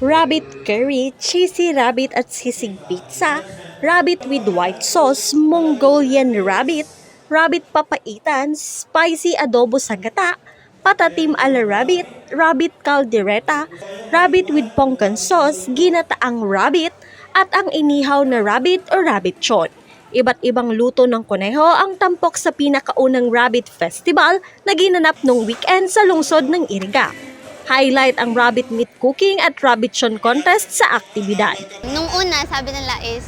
rabbit curry, cheesy rabbit at sisig pizza, rabbit with white sauce, Mongolian rabbit, rabbit papaitan, spicy adobo sa gata, patatim ala rabbit, rabbit caldereta, rabbit with pongkan sauce, ginataang rabbit, at ang inihaw na rabbit o rabbit chon. Iba't ibang luto ng kuneho ang tampok sa pinakaunang Rabbit Festival na ginanap noong weekend sa lungsod ng Iriga. Highlight ang rabbit meat cooking at rabbit chon contest sa aktibidad. Nung una, sabi nila is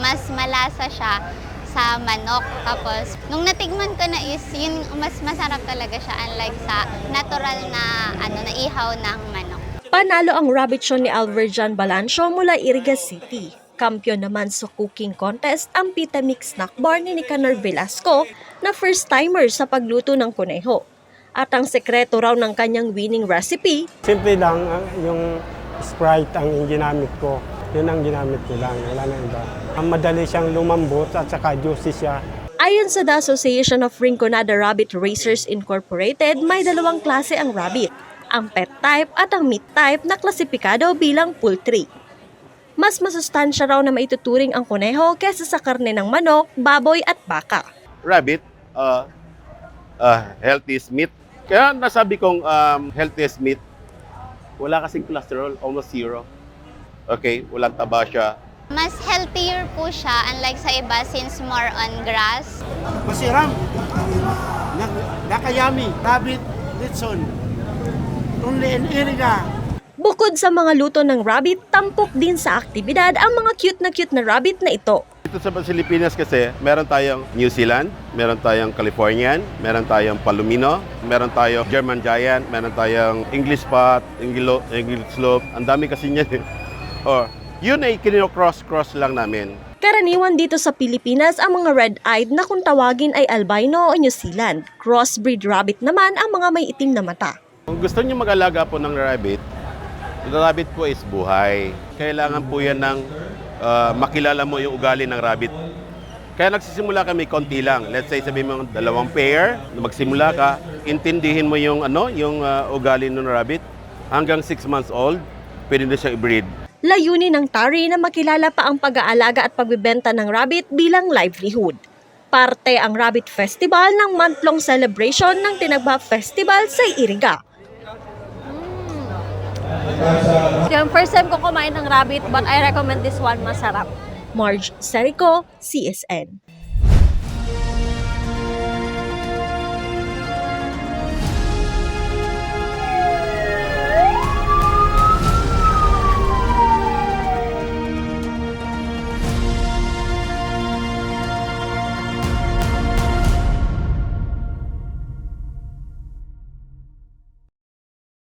mas malasa siya sa manok. Tapos, nung natigman ko na is, yun, mas masarap talaga siya unlike sa natural na ihaw ng manok. Panalo ang rabbit chon ni Alverjan Balancio mula Iriga City. Kampiyon naman sa cooking contest ang Pita Mix Snack Bar ni Nicanor Velasco na first-timer sa pagluto ng kuneho. At ang sekreto raw ng kanyang winning recipe, simple lang, yung Sprite ang ginamit ko. Yun ang ginamit ko lang, wala na iba. Ang madali siyang lumambot at saka juicy siya. Ayon sa The Association of Rinconada Rabbit Racers Incorporated, may dalawang klase ang rabbit, ang pet type at ang meat type na klasipikado bilang poultry. Mas masustansya raw na maituturing ang kuneho kesa sa karne ng manok, baboy at baka. Rabbit, healthiest meat. Kaya nasabi kong healthiest meat, wala kasing cholesterol, almost zero. Okay, walang taba siya. Mas healthier po siya unlike sa iba since more on grass. Masiram, nakayami, rabbit, litson, only in Iriga. Bukod sa mga luto ng rabbit, tampok din sa aktibidad ang mga cute na rabbit na ito. Dito sa Pilipinas kasi, meron tayong New Zealand, meron tayong Californian, meron tayong Palomino, meron tayong German Giant, meron tayong English Spot, English Slope. Ang dami kasi niyan. Yun ay kinocross lang namin. Karaniwan dito sa Pilipinas ang mga red-eyed na kung tawagin ay albino o New Zealand. Crossbreed rabbit naman ang mga may itim na mata. Kung gusto niyo mag-alaga po ng rabbit po is buhay. Kailangan po yan ng makilala mo yung ugali ng rabbit. Kaya nagsisimula kami konti lang. Let's say sabihin mo 2 pair, magsimula ka, intindihin mo yung ugali ng rabbit. Hanggang 6 months old, pwede na siya i-breed. Layunin ng TARI na makilala pa ang pag-aalaga at pagbebenta ng rabbit bilang livelihood. Parte ang Rabbit Festival ng month-long celebration ng Tinagba Festival sa Iriga. Yung first time ko kumain ng rabbit but I recommend this one, masarap. Marge Serico, CSN.